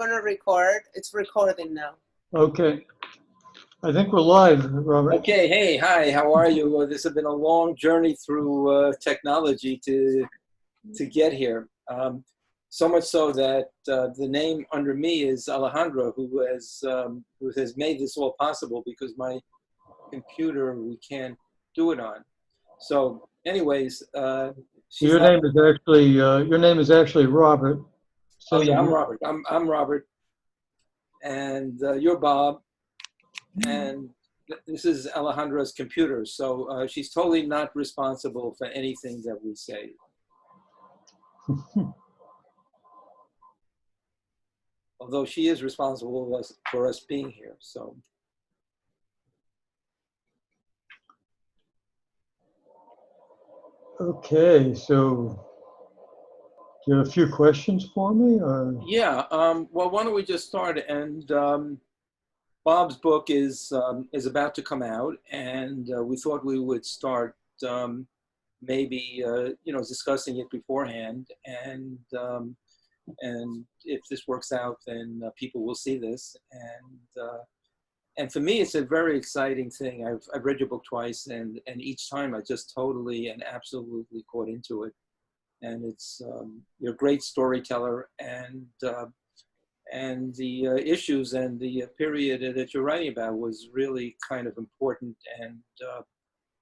going to record. It's recording now. Okay. I think we're live, Robert. Okay. Hey, hi. How are you? Well, this has been a long journey through technology to get here. So much so that the name under me is Alejandra, who has made this all possible because my computer we can't do it on. So, anyways, Your name is actually Robert. Oh yeah, I'm Robert. I'm Robert, and you're Bob, and this is Alejandra's computer. So she's totally not responsible for anything that we say. Although she is responsible for us being here. So. Okay, so do you have a few questions for me, or? Yeah. Well, why don't we just start? And Bob's book is about to come out, and we thought we would start maybe discussing it beforehand, and if this works out, then people will see this, and for me, it's a very exciting thing. I've read your book twice, and each time I just totally and absolutely caught into it. And it's you're a great storyteller, and the issues and the period that you're writing about was really kind of important,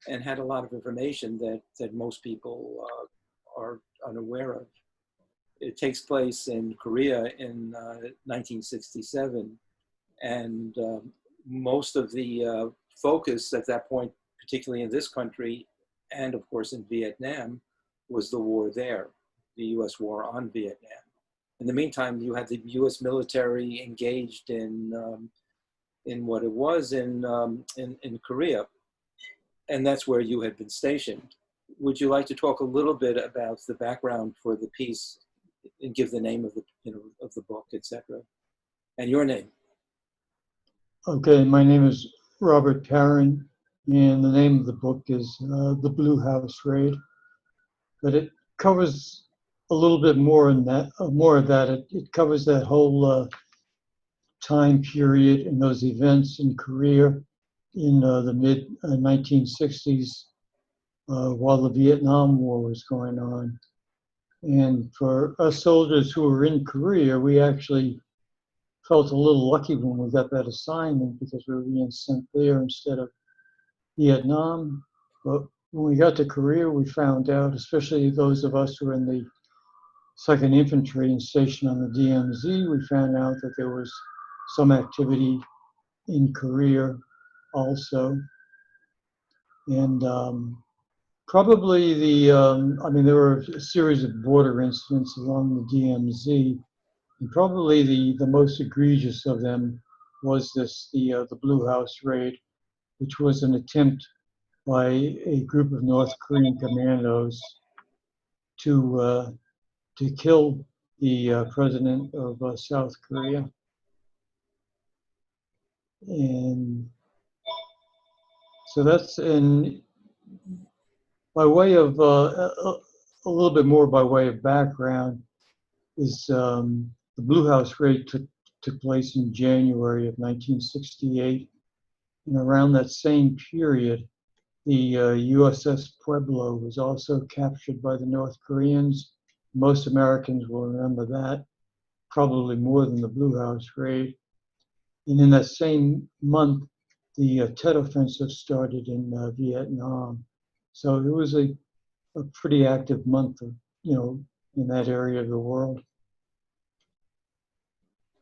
and had a lot of information that most people are unaware of. It takes place in Korea in 1967, and most of the focus at that point, particularly in this country, and of course in Vietnam, was the war there, the U.S. war on Vietnam. In the meantime, you had the U.S. military engaged in what it was in Korea, and that's where you had been stationed. Would you like to talk a little bit about the background for the piece, and give the name of the book, etc., and your name? Okay, my name is Robert Perron, and the name of the book is The Blue House Raid. But it covers a little bit more in that, more of that. It covers that whole time period and those events in Korea in the mid 1960s while the Vietnam War was going on. And for us soldiers who were in Korea, we actually felt a little lucky when we got that assignment because we were being sent there instead of Vietnam. But when we got to Korea, we found out, especially those of us who were in the 2nd Infantry and stationed on the DMZ, we found out that there was some activity in Korea also. And probably there were a series of border incidents along the DMZ, and probably the most egregious of them was the Blue House Raid, which was an attempt by a group of North Korean commandos to kill the president of South Korea. And so that's by way of a little bit more by way of background is the Blue House Raid took place in January of 1968, and around that same period, the USS Pueblo was also captured by the North Koreans. Most Americans will remember that, probably more than the Blue House Raid. And in that same month, the Tet Offensive started in Vietnam. So it was a pretty active month, in that area of the world.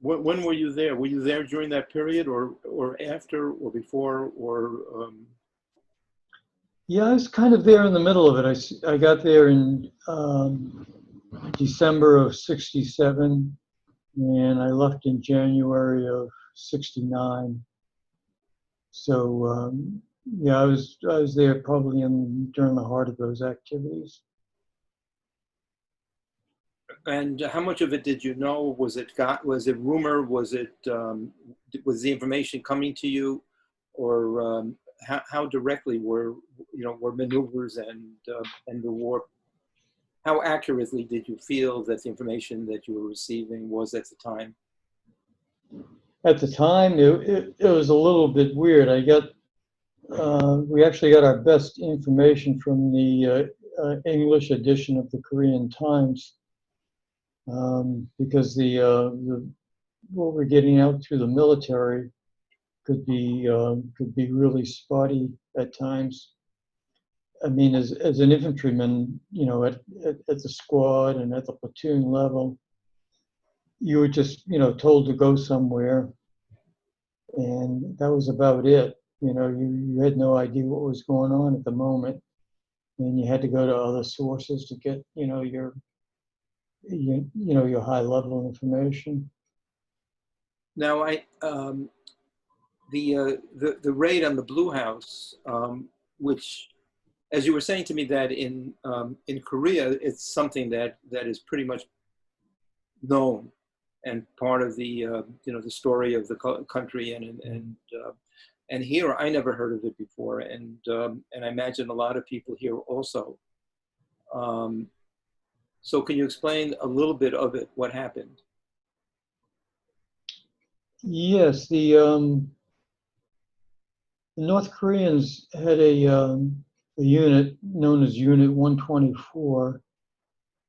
When were you there? Were you there during that period, or after, or before, or? Yeah, I was kind of there in the middle of it. I got there in December of '67, and I left in January of '69. So yeah, I was there probably during the heart of those activities. And how much of it did you know? Was it rumor? Was was the information coming to you, or how directly were maneuvers and the war? How accurately did you feel that the information that you were receiving was at the time? at the time, it was a little bit weird. We actually got our best information from the English edition of the Korean Times, because what we're getting out through the military could be really spotty at times. I mean, as an infantryman, at the squad and at the platoon level, you were just, told to go somewhere, and that was about it. You had no idea what was going on at the moment, and you had to go to other sources to get, your high level information. Now, the raid on the Blue House, which, as you were saying to me, that in Korea, it's something that is pretty much known and part of the the story of the country, and here I never heard of it before, and I imagine a lot of people here also. So can you explain a little bit of it? What happened? Yes, the North Koreans had a unit known as Unit 124,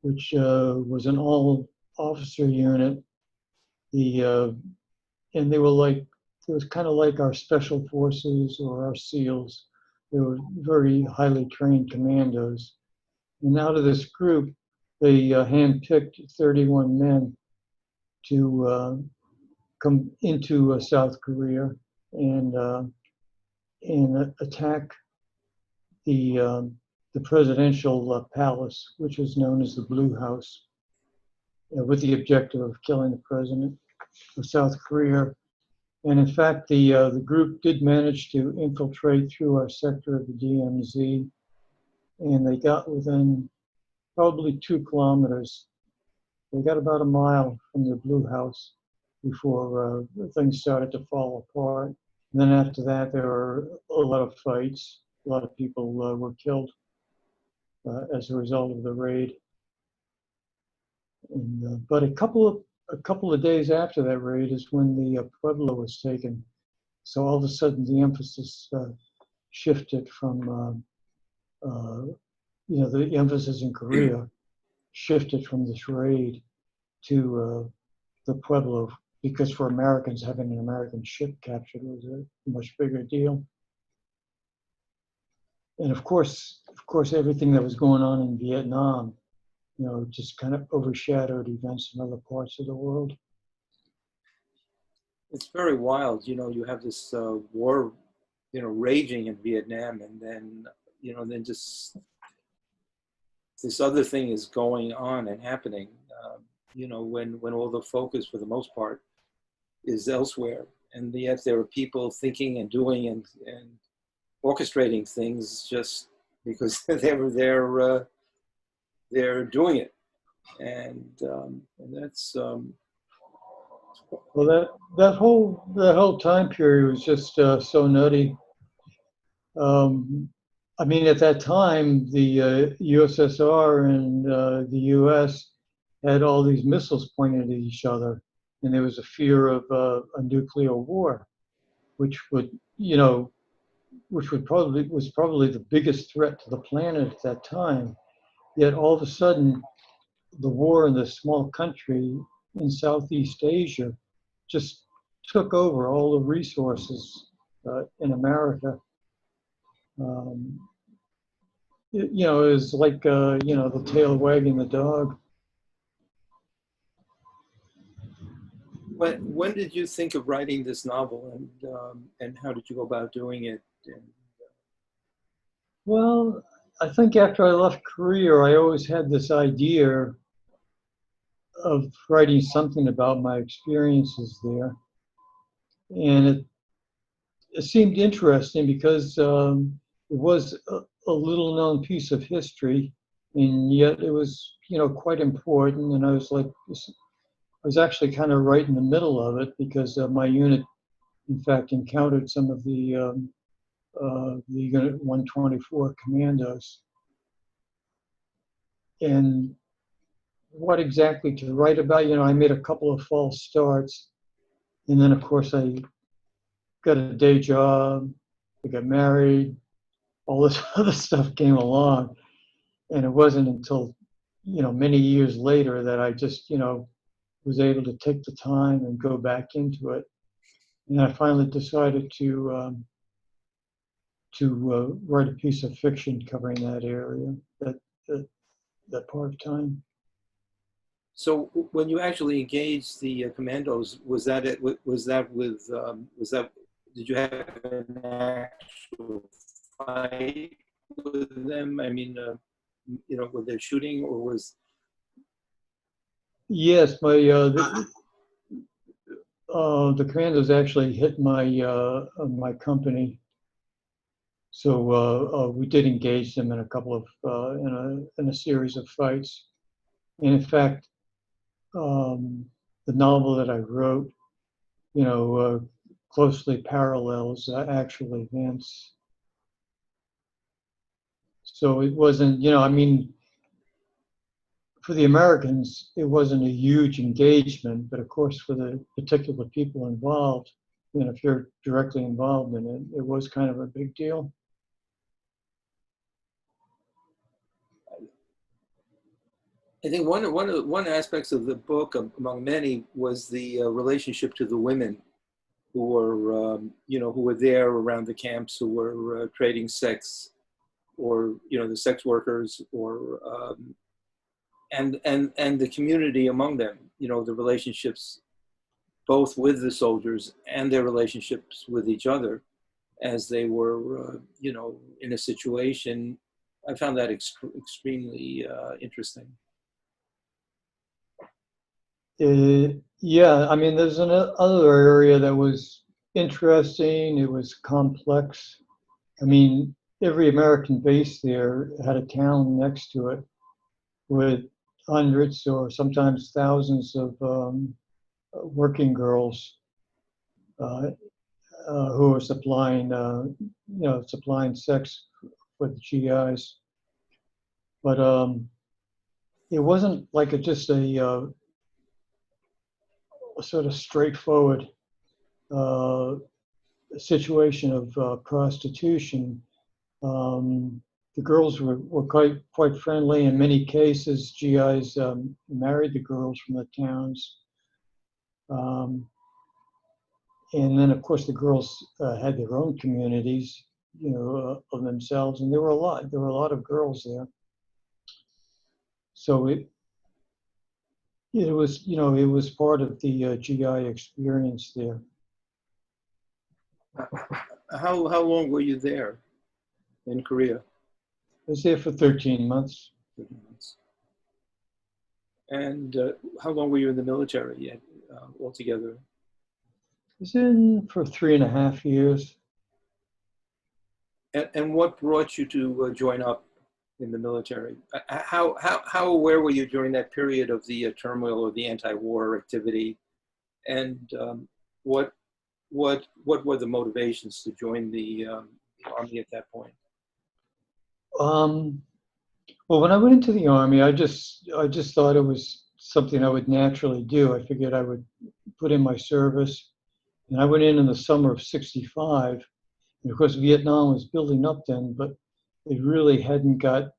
which was an all-officer unit. And they were like, it was kind of like our special forces or our SEALs. They were very highly trained commandos. And out of this group, they handpicked 31 men to come into South Korea and attack the presidential palace, which was known as the Blue House, with the objective of killing the president of South Korea. And in fact, the group did manage to infiltrate through our sector of the DMZ, and they got within probably 2 kilometers. They got about a mile from the Blue House before things started to fall apart. And then after that, there were a lot of fights. A lot of people were killed as a result of the raid. And, but a couple of days after that raid is when the Pueblo was taken. So all of a sudden, the emphasis shifted from, the emphasis in Korea shifted from this raid to the Pueblo, because for Americans, having an American ship captured was a much bigger deal. And of course, everything that was going on in Vietnam, just kind of overshadowed events in other parts of the world. It's very wild. You have this war, raging in Vietnam, and then, then just this other thing is going on and happening, when all the focus, for the most part, is elsewhere. And yet there are people thinking and doing and orchestrating things just because they're doing it. And that's... Well, that whole time period was just so nutty. I mean, at that time, the USSR and the US had all these missiles pointed at each other, and there was a fear of a nuclear war, which was probably the biggest threat to the planet at that time. Yet all of a sudden, the war in this small country in Southeast Asia just took over all the resources in America. It was like, the tail wagging the dog. When did you think of writing this novel, and how did you go about doing it? Well, I think after I left Korea, I always had this idea of writing something about my experiences there. And it seemed interesting because it was a little known piece of history, and yet it was, quite important. And I was actually kind of right in the middle of it, because my unit, in fact, encountered some of the Unit 124 commandos. And what exactly to write about? I made a couple of false starts, And then, of course, I got a day job, I got married, all this other stuff came along. And it wasn't until, many years later that I just, was able to take the time and go back into it. And I finally decided to write a piece of fiction covering that area, that, that part of time. So when you actually engaged the commandos, was that it? Was that with? Was that? Did you have an actual fight with them? I mean, were they shooting or was? Yes, the commandos actually hit my company. So we did engage them in a couple of in a series of fights. And in fact, the novel that I wrote, closely parallels actual events. So it wasn't, I mean, for the Americans, it wasn't a huge engagement, but of course, for the particular people involved, if you're directly involved in it, it was kind of a big deal. I think one aspects of the book, among many, was the relationship to the women who were who were there around the camps, who were trading sex, or the sex workers, or and the community among them. The relationships both with the soldiers and their relationships with each other as they were in a situation. I found that extremely interesting. Yeah, I mean, there's another area that was interesting. It was complex. I mean, every American base there had a town next to it with hundreds or sometimes thousands of working girls who were supplying sex for the GIs. But it wasn't like just a sort of straightforward situation of prostitution. The girls were quite friendly. In many cases, GIs married the girls from the towns. And then, of course, the girls had their own communities, of themselves, and there were a lot of girls there. So it was part of the GI experience there. How long were you there in Korea? I was there for 13 months. 13 months. And how long were you in the military altogether? I was in for 3.5 years. And what brought you to join up in the military? How aware were you during that period of the turmoil of the anti-war activity? And what were the motivations to join the Army at that point? Well, when I went into the Army, I just thought it was something I would naturally do. I figured I would put in my service, and I went in the summer of '65. And of course, Vietnam was building up then, but it really hadn't gotten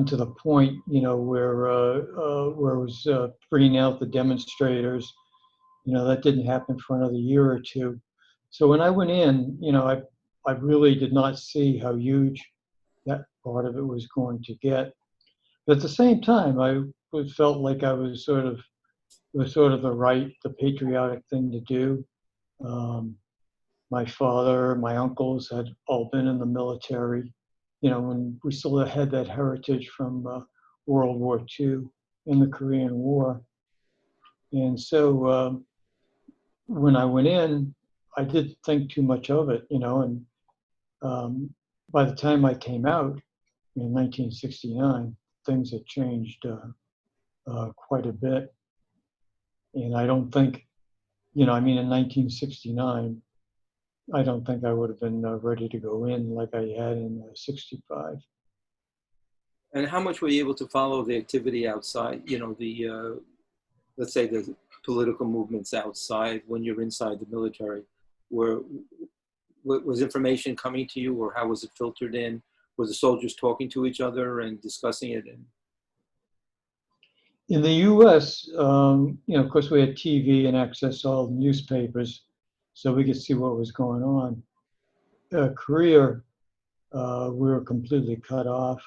to the point, where it was bringing out the demonstrators. That didn't happen for another year or two. So when I went in, I really did not see how huge that part of it was going to get. But at the same time, I felt like it was sort of the patriotic thing to do. My father, my uncles had all been in the military, when we still had that heritage from World War II and the Korean War. And so when I went in, I didn't think too much of it, and by the time I came out in 1969, things had changed quite a bit. And I don't think, in 1969, I don't think I would have been ready to go in like I had in '65. And how much were you able to follow the activity outside? Let's say political movements outside when you're inside the military? Was information coming to you, or how was it filtered in? Were the soldiers talking to each other and discussing it? In the U.S., of course, we had TV and access to all the newspapers, so we could see what was going on. Korea, we were completely cut off.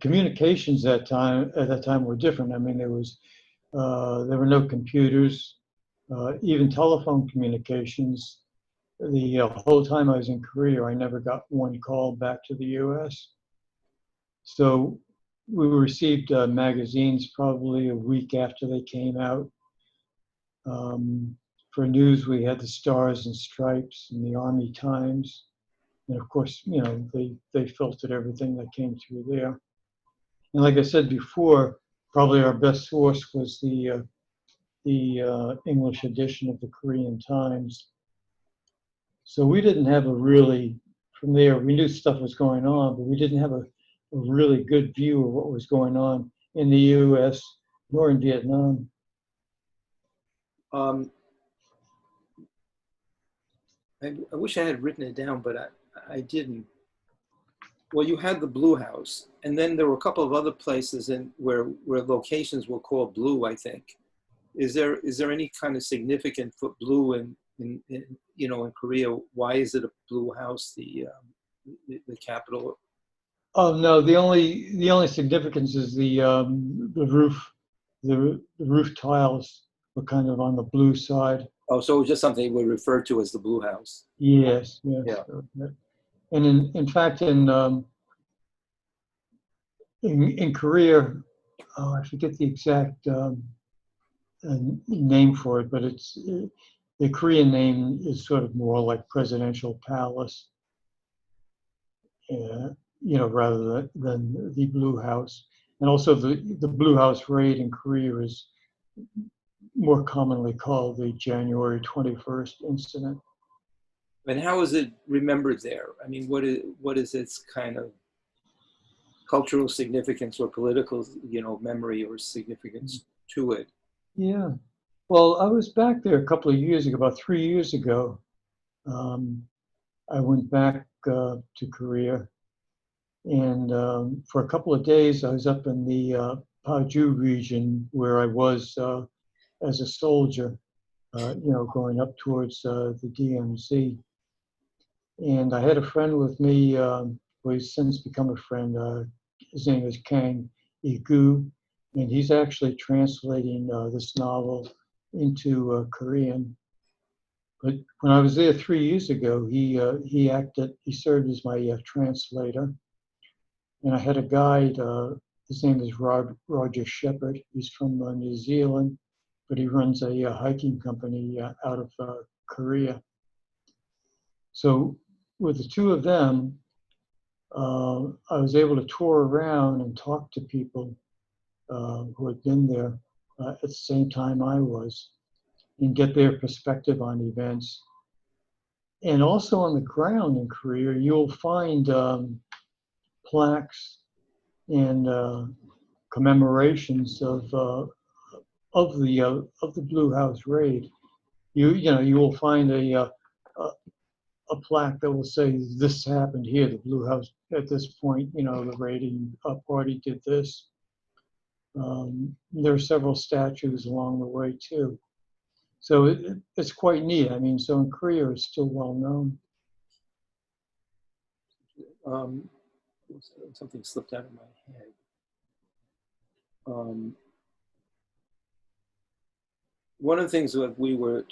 Communications at that time were different. I mean, there were no computers, even telephone communications. The whole time I was in Korea, I never got one call back to the U.S. So we received magazines probably a week after they came out. For news, we had the Stars and Stripes and the Army Times. And of course, they filtered everything that came through there. And like I said before, probably our best source was the English edition of the Korean Times. So we didn't have from there, we knew stuff was going on, but we didn't have a really good view of what was going on in the U.S. nor in Vietnam. I wish I had written it down, but I didn't. Well, you had the Blue House, and then there were a couple of other places where locations were called Blue, I think. Is there any kind of significant for Blue in Korea? Why is it a Blue House, the capital? Oh no, the only significance is the roof. The roof tiles were kind of on the blue side. Oh, so it was just something we referred to as the Blue House. Yes, yes. Yeah. And in fact, in Korea, I forget the exact name for it, but it's the Korean name is sort of more like Presidential Palace, rather than the Blue House. And also the Blue House raid in Korea is more commonly called the January 21st incident. And how is it remembered there? I mean, what is its kind of cultural significance or political, memory or significance to it? Yeah. Well, I was back there a couple of years ago, about 3 years ago. I went back to Korea, and for a couple of days, I was up in the Paju region where I was as a soldier, going up towards the DMZ. And I had a friend with me who has since become a friend. His name is Kang Igu, and he's actually translating this novel into Korean. But when I was there 3 years ago, he served as my translator. And I had a guide, his name is Roger Shepard. He's from New Zealand, but he runs a hiking company out of Korea. So with the two of them, I was able to tour around and talk to people who had been there at the same time I was, and get their perspective on events. And also on the ground in Korea, you'll find plaques and commemorations of the Blue House raid. You will find a plaque that will say this happened here, the Blue House at this point. The raiding party did this. There are several statues along the way too. So it's quite neat. I mean, so in Korea, it's still well known. Something slipped out of my head. One of the things that we were,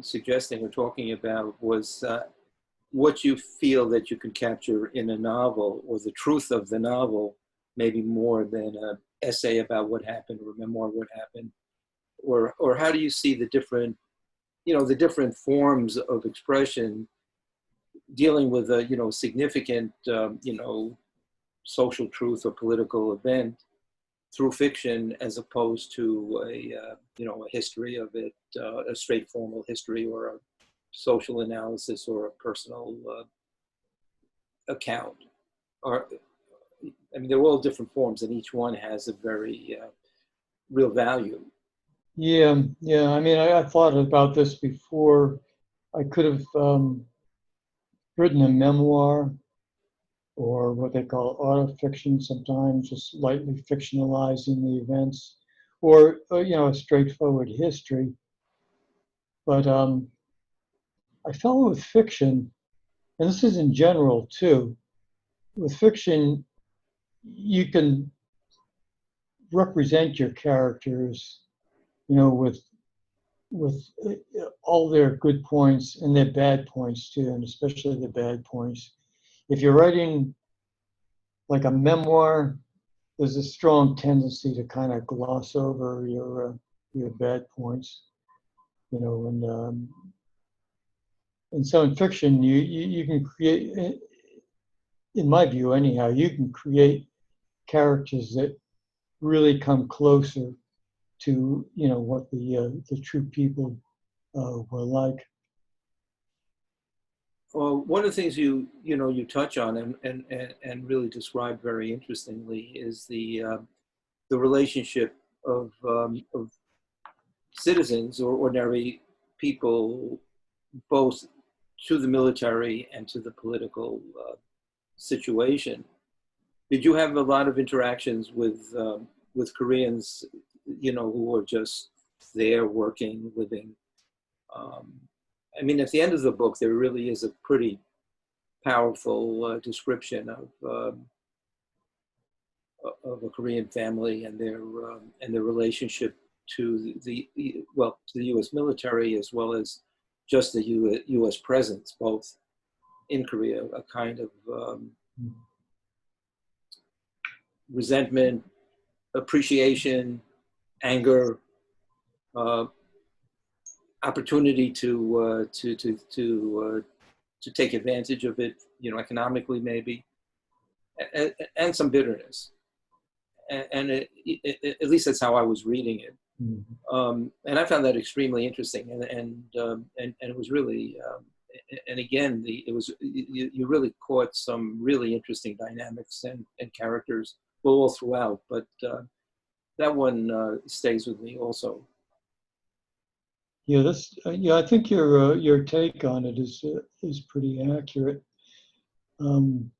suggesting or talking about was what you feel that you can capture in a novel, or the truth of the novel, maybe more than an essay about what happened or a memoir of what happened, or how do you see the different, the different forms of expression dealing with a, significant, social truth or political event through fiction, as opposed to a history of it, a straight formal history, or a social analysis, or a personal account. They're all different forms, and each one has a very real value. Yeah, yeah. I mean, I thought about this before. I could have written a memoir or what they call autofiction sometimes, just lightly fictionalizing the events, or a straightforward history. But I felt with fiction, and this is in general too, with fiction, you can represent your characters, with all their good points and their bad points too, and especially the bad points. If you're writing like a memoir, there's a strong tendency to kind of gloss over your bad points, and so in fiction, you can create, in my view anyhow, you can create characters that really come closer to what the true people were like. Well, one of the things you touch on and really describe very interestingly is the relationship of citizens or ordinary people, both to the military and to the political situation. Did you have a lot of interactions with Koreans, who were just there working, living? I mean, at the end of the book, there really is a pretty powerful description of a Korean family and their relationship to the U.S. military, as well as just the U.S. presence, both in Korea, a kind of resentment, appreciation, anger, opportunity to take advantage of it, economically maybe, and some bitterness. And at least that's how I was reading it. Mm-hmm. And I found that extremely interesting, and it was really, and again, you really caught some really interesting dynamics and characters all throughout. But that one stays with me also. Yeah, I think your take on it is pretty accurate. In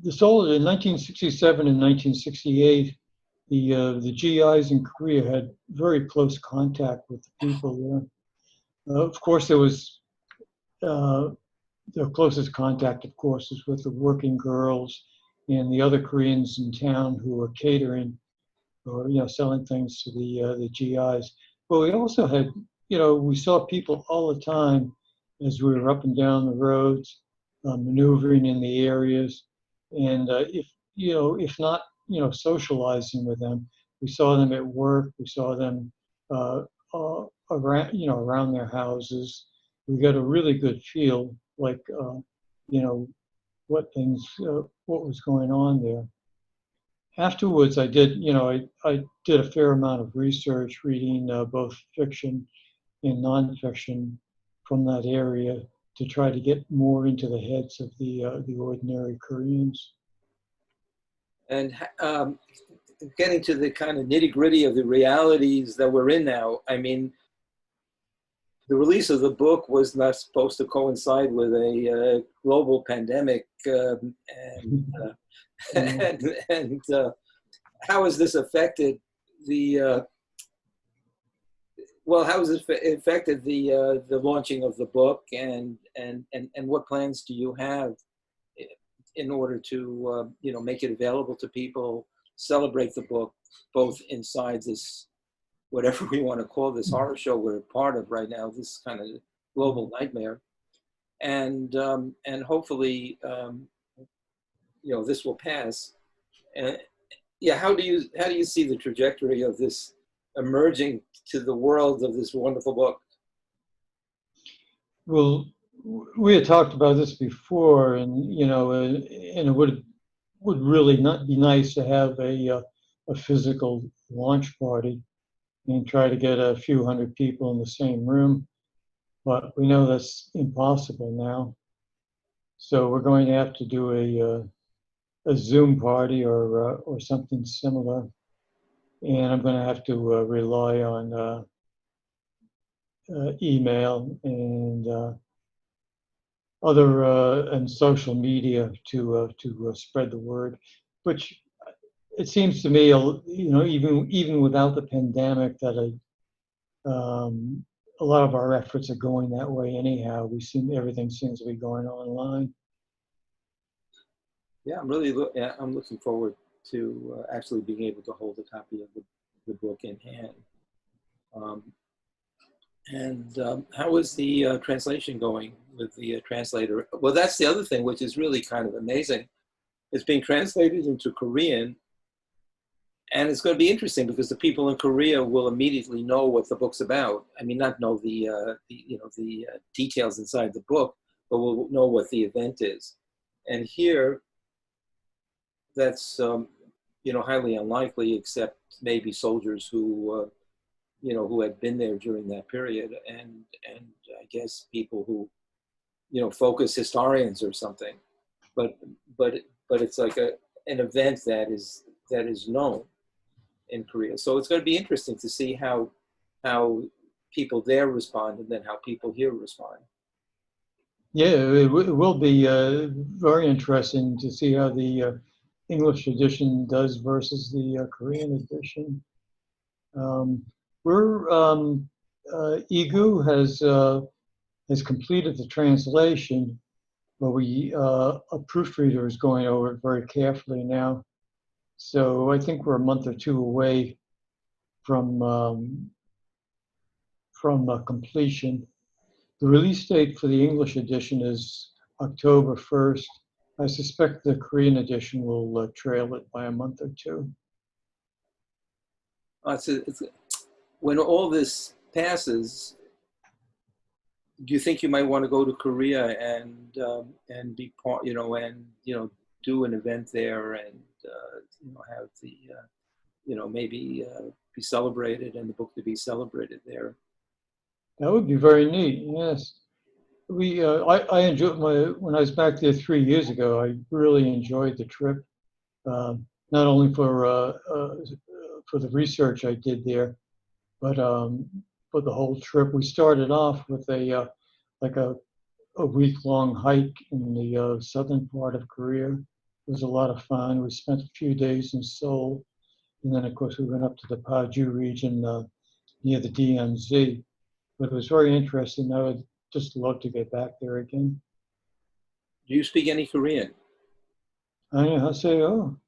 1967 and 1968, the GIs in Korea had very close contact with the people there. Of course, there was their closest contact, of course, is with the working girls and the other Koreans in town who were catering or selling things to the GIs. But we also had, we saw people all the time as we were up and down the roads, maneuvering in the areas, and if not, socializing with them, we saw them at work. We saw them around their houses. We got a really good feel, like what was going on there. Afterwards, I did a fair amount of research, reading both fiction and nonfiction from that area to try to get more into the heads of the ordinary Koreans. And getting to the kind of nitty-gritty of the realities that we're in now, I mean, the release of the book was not supposed to coincide with a global pandemic, and how has this affected the how has it affected the launching of the book, and what plans do you have in order to make it available to people, celebrate the book both inside this, whatever we want to call this horror show we're part of right now, this kind of global nightmare, and hopefully this will pass. How do you see the trajectory of this emerging to the world of this wonderful book? Well, we had talked about this before, and it would really not be nice to have a physical launch party and try to get a few hundred people in the same room, but we know that's impossible now. So we're going to have to do a Zoom party or something similar. and I'm going to have to rely on email and other and social media to spread the word, which it seems to me, even without the pandemic, that a lot of our efforts are going that way anyhow. Everything seems to be going online. Yeah, I'm looking forward to actually being able to hold a copy of the book in hand. How is the translation going with the translator? Well, that's the other thing, which is really kind of amazing. It's being translated into Korean, and it's going to be interesting because the people in Korea will immediately know what the book's about. I mean, not know the details inside the book, but will know what the event is. And here, that's highly unlikely, except maybe soldiers who who had been there during that period, and I guess people who focus historians or something. But it's like an event that is known in Korea. So it's going to be interesting to see how people there respond and then how people here respond. Yeah, it will be very interesting to see how the English edition does versus the Korean edition. EGU has completed the translation, but a proofreader is going over it very carefully now. So I think we're a month or two away from completion. The release date for the English edition is October 1st. I suspect the Korean edition will trail it by a month or two. When all this passes, do you think you might want to go to Korea and be part, do an event there and have the maybe be celebrated and the book to be celebrated there? That would be very neat. Yes, I enjoyed when I was back there 3 years ago. I really enjoyed the trip, not only for the research I did there, but for the whole trip. We started off with a week-long hike in the southern part of Korea. It was a lot of fun. We spent a few days in Seoul, and then of course we went up to the Paju region near the DMZ. But it was very interesting. I would just love to get back there again. Do you speak any Korean? I say, oh.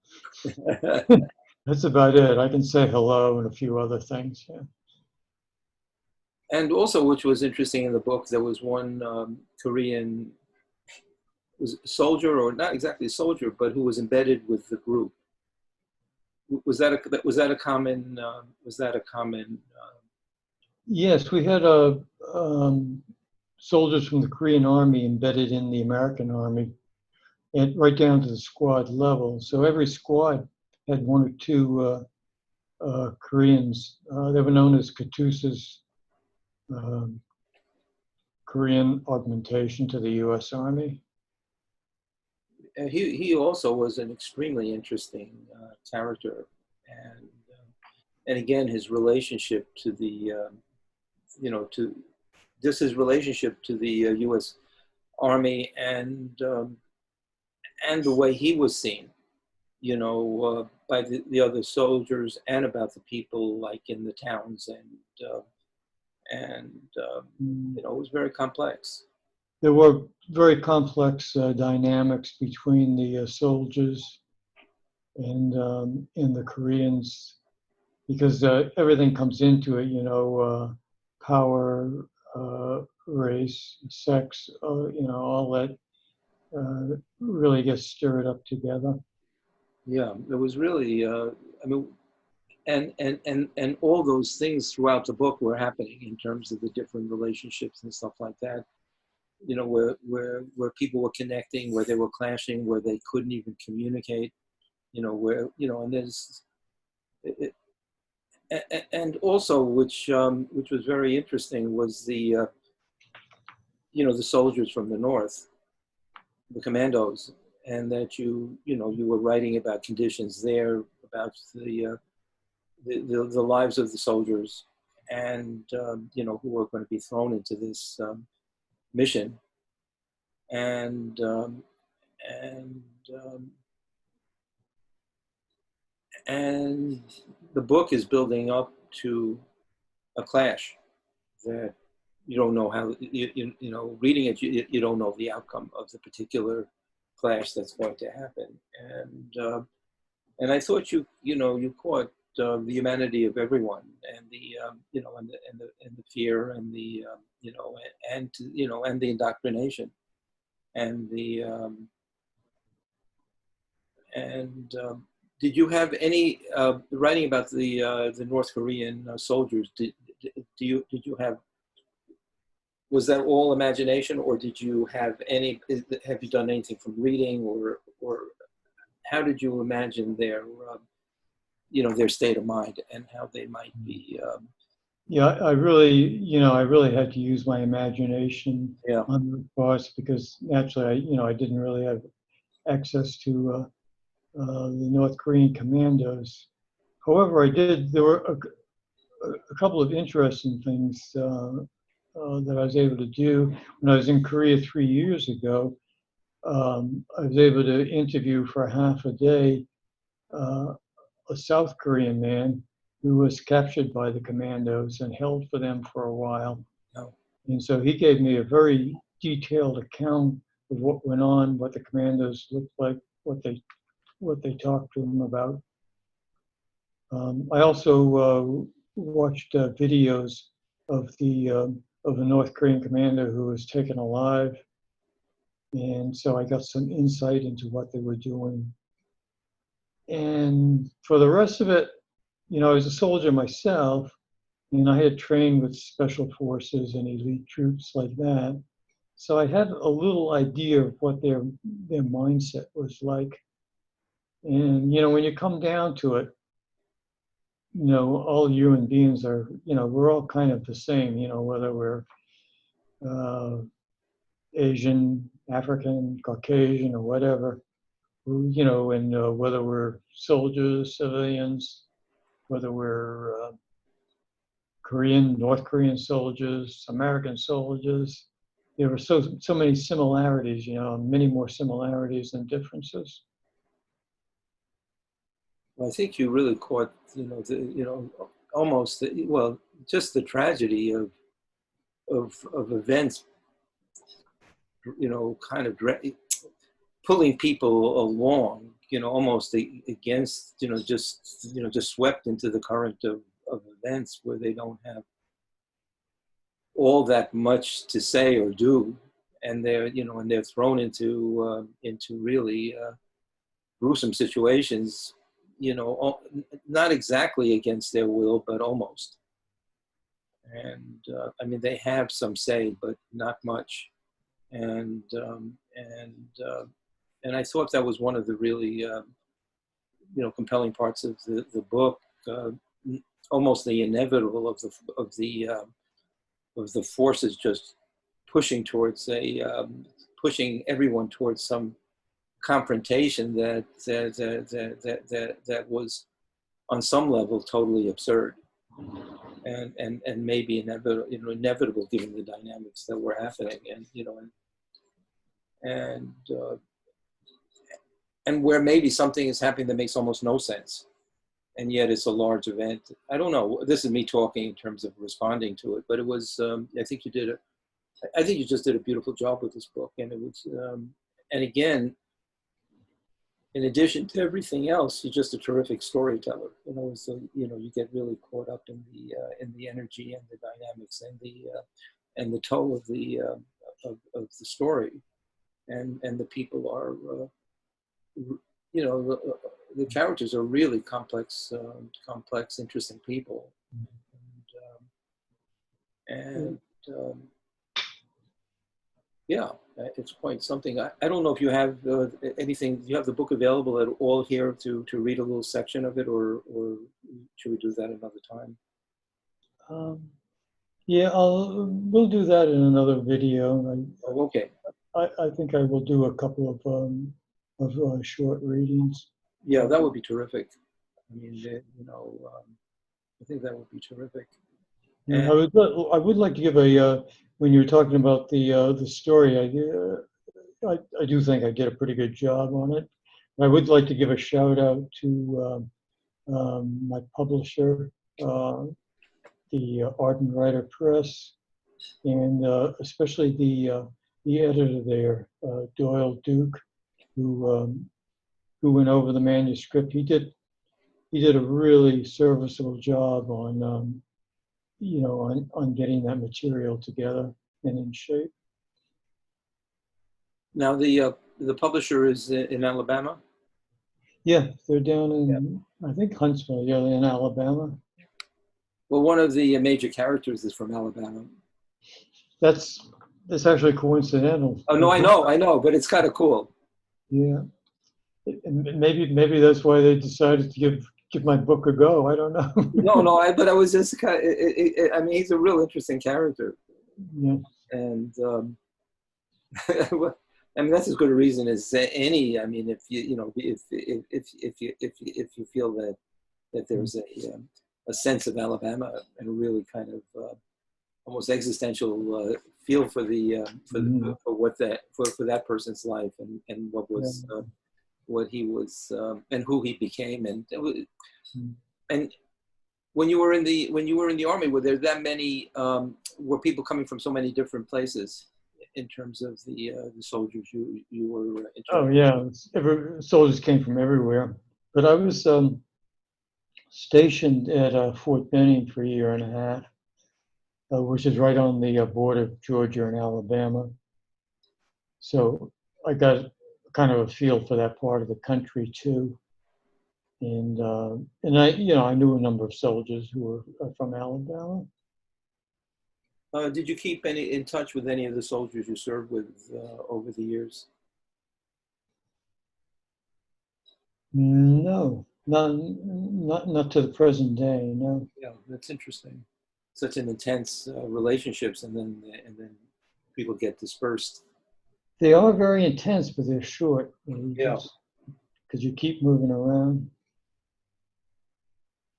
That's about it. I can say hello and a few other things. Yeah. And also, which was interesting in the book, there was one Korean soldier, or not exactly a soldier, but who was embedded with the group. Was that a common? Yes, we had soldiers from the Korean Army embedded in the American Army, and right down to the squad level. So every squad had one or two Koreans. They were known as Katusas, Korean augmentation to the U.S. Army. He also was an extremely interesting character, and again his relationship to the his relationship to the U.S. Army and the way he was seen, by the other soldiers and about the people like in the towns and it was very complex. There were very complex dynamics between the soldiers and the Koreans, because everything comes into it, power, race, sex, all that really gets stirred up together. Yeah, it was really, and all those things throughout the book were happening in terms of the different relationships and stuff like that. Where people were connecting, where they were clashing, where they couldn't even communicate. And there's, and also which was very interesting was the soldiers from the north, the commandos, and that you were writing about conditions there, about the the lives of the soldiers, and you know, who are going to be thrown into this mission, and and um, and the book is building up to a clash that you don't know how, you know, reading it, you don't know the outcome of the particular clash that's going to happen. And I thought you know, you caught the humanity of everyone, and the you know, and the fear, and the you know, and you know, and the indoctrination, and the and did you have any writing about the North Korean soldiers? Did you have, was that all imagination, or did you have any? Have you done anything from reading, or how did you imagine their you know, their state of mind and how they might be? Yeah, I really, you know, I really had to use my imagination Yeah. on the course because naturally, you know, I didn't really have access to the North Korean commandos. However, I did. There were a couple of interesting things that I was able to do when I was in Korea 3 years ago. I was able to interview for half a day uh, a South Korean man who was captured by the commandos and held for them for a while. No. And so he gave me a very detailed account of what went on, what the commandos looked like, what they talked to him about. I also watched videos of the North Korean commander who was taken alive, and so I got some insight into what they were doing. And for the rest of it, you know, I was a soldier myself, and I had trained with special forces and elite troops like that. So I had a little idea of what their mindset was like. And, you know, when you come down to it, you know, all human beings are, you know, we're all kind of the same, you know, whether we're uh, Asian, African, Caucasian, or whatever, you know, and whether we're soldiers, civilians, whether we're Korean, North Korean soldiers, American soldiers. There were so many similarities, you know, many more similarities than differences. Well, I think you really caught, you know, you know, almost well, just the tragedy of events, you know, kind of pulling people along, you know, almost against, you know, just swept into the current of events where they don't have all that much to say or do, and they're, you know, and they're thrown into really gruesome situations, you know, not exactly against their will, but almost. And I mean, they have some say, but not much. And and I thought that was one of the really you know, compelling parts of the book, almost the inevitable of the forces just pushing towards pushing everyone towards some confrontation that was on some level totally absurd, and maybe inevitable, you know, inevitable given the dynamics that were happening, and you know, and where maybe something is happening that makes almost no sense, and yet it's a large event. I don't know. This is me talking in terms of responding to it, but it was. I think you just did a beautiful job with this book, and it was. And again, in addition to everything else, you're just a terrific storyteller. You know, so you know, you get really caught up in the energy and the dynamics and the tone of the story, and the people are, you know, the characters are really complex, interesting people, and yeah, it's quite something. I don't know if you have anything. Do you have the book available at all here to read a little section of it, or should we do that another time? Yeah, we'll do that in another video. Oh, okay. I think I will do a couple of short readings. Yeah, that would be terrific. I mean, you know, I think that would be terrific. And I would like to give a, when you were talking about the story, I do think I did a pretty good job on it. I would like to give a shout out to my publisher, the Art and Writer Press, and especially the editor there, Doyle Duke, who went over the manuscript. He did a really serviceable job on on getting that material together and in shape. Now the publisher is in Alabama. Yeah, they're down in I think Huntsville. Yeah, in Alabama. Well, one of the major characters is from Alabama. That's actually coincidental. Oh no, I know, but it's kind of cool. Yeah, and maybe that's why they decided to give my book a go. I don't know. No, but I was just kind of, I mean, he's a real interesting character. Yeah. And I mean, that's as good a reason as any. I mean, if you feel that there's a sense of Alabama and a really kind of almost existential feel for for that person's life and what was what he was and who he became, and when you were in the army, were there that many were people coming from so many different places in terms of the soldiers you were Oh yeah, soldiers came from everywhere. But I was stationed at Fort Benning for a year and a half, which is right on the border of Georgia and Alabama. So I got kind of a feel for that part of the country too. And I knew a number of soldiers who were from Alabama. Did you keep in touch with any of the soldiers you served with over the years? No, not to the present day. No. Yeah, that's interesting. Such an intense relationships, and then people get dispersed. They are very intense, but they're short. Yeah. Because you keep moving around.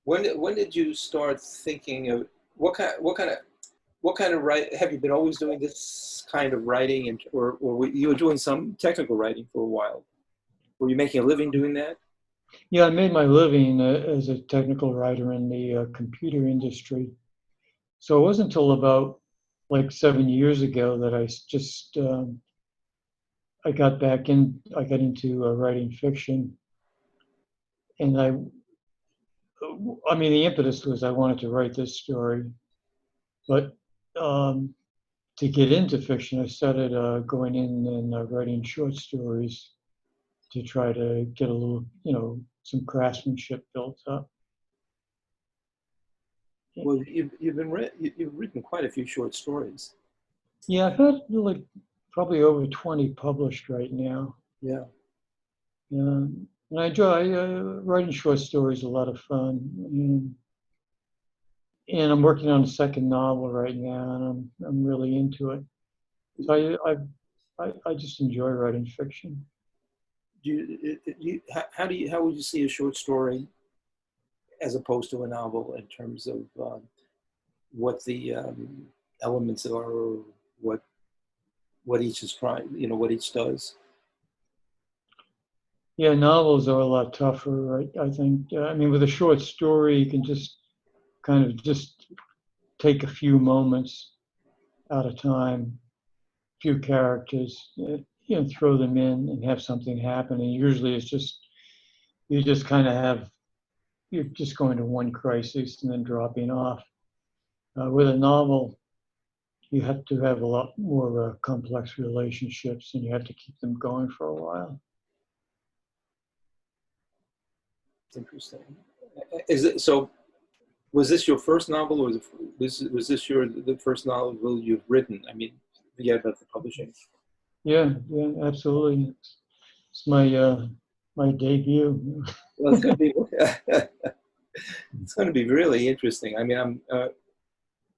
When did you start thinking of what kind of write? Have you been always doing this kind of writing, or you were doing some technical writing for a while? Were you making a living doing that? Yeah, I made my living as a technical writer in the computer industry. So it wasn't until about like 7 years ago that I just I got into writing fiction, and I mean the impetus was I wanted to write this story, but to get into fiction, I started going in and writing short stories to try to get a little, some craftsmanship built up. Well, you've written quite a few short stories. Yeah, I've had like probably over 20 published right now. Yeah. And I enjoy writing short stories. A lot of fun. And I'm working on a second novel right now, and I'm really into it. So I just enjoy writing fiction. How would you see a short story as opposed to a novel in terms of what the elements are, or what each is trying, what each does? Yeah, novels are a lot tougher, right? I think. I mean, with a short story, you can just kind of just take a few moments at a time, few characters, throw them in and have something happen. And usually it's just, you just kind of you're just going to one crisis and then dropping off. With a novel, you have to have a lot more complex relationships, and you have to keep them going for a while. Interesting. Is it so? Was this your first novel, or was this the first novel you've written? I mean, forget about the publishing. Yeah, absolutely. It's my debut. Well, it's going to be it's going to be really interesting. I mean, I'm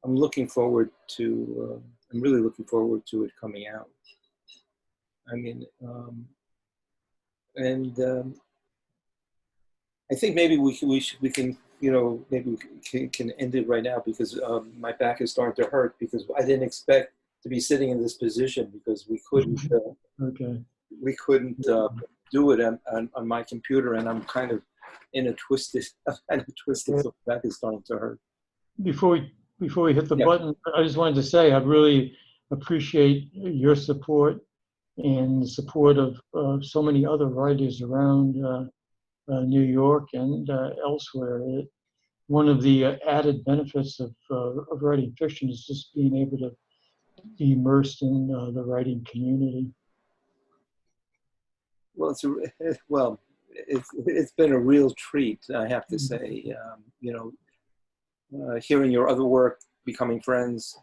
looking forward to. I'm really looking forward to it coming out. I mean, and I think maybe we maybe we can end it right now because my back is starting to hurt because I didn't expect to be sitting in this position because we couldn't Okay. Do it on my computer, and I'm kind of twisted, so my back is starting to hurt. Before we hit the Yeah. button, I just wanted to say I really appreciate your support and the support of so many other writers around New York and elsewhere. One of the added benefits of writing fiction is just being able to be immersed in the writing community. Well, it's been a real treat, I have to say. Hearing your other work, becoming friends,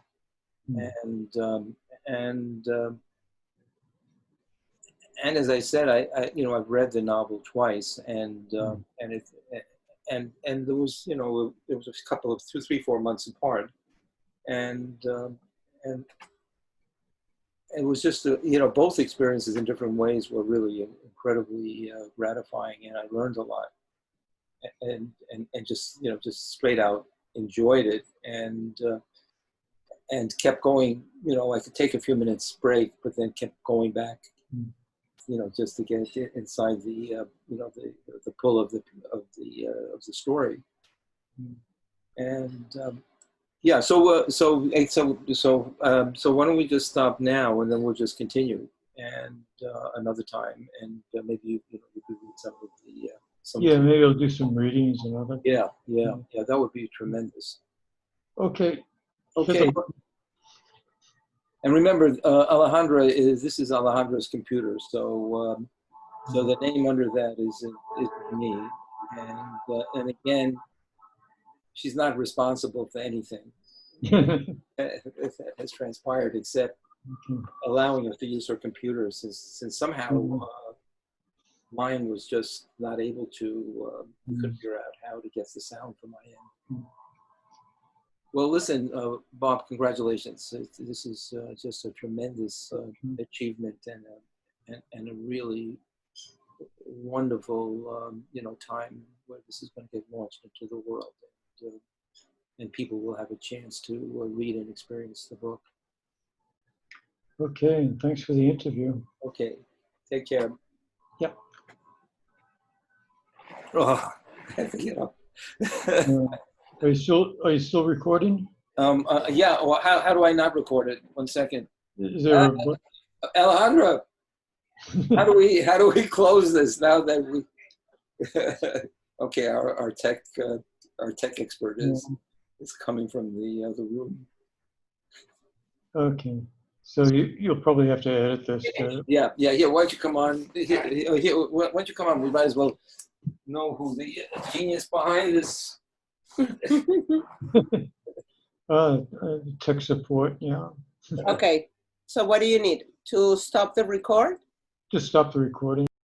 and as I said, I've read the novel twice, and there was a couple of 2, 3, 4 months apart, and it was just both experiences in different ways were really incredibly gratifying, and I learned a lot, and just straight out enjoyed it, and kept going. I could take a few minutes break, but then kept going back, just to get inside the the pull of the story, and. Yeah, so why don't we just stop now, and then we'll just continue, and another time, and maybe you could read some of the Yeah, maybe I'll do some readings and other. Yeah, that would be tremendous. Okay. Okay. And remember, this is Alejandra's computer, so the name under that is me, and again, she's not responsible for anything that has transpired except allowing her to use her computer since somehow mine was just not able to figure out how to get the sound from my end. Well, listen, Bob, congratulations. This is just a tremendous achievement and a really wonderful time where this is going to get launched into the world. And people will have a chance to read and experience the book. Okay, and thanks for the interview. Okay, take care. Yep. Oh, I have to get up. Are you still recording? Yeah. Well, how do I not record it? 1 second. Is there Alejandra, how do we close this now that we? Okay, our tech expert is coming from the other room. Okay, so you'll probably have to edit this. Yeah. Why don't you come on? Why don't you come on? We might as well know who the genius behind this. Tech support, yeah. Okay, so what do you need? To stop the record? Just stop the recording.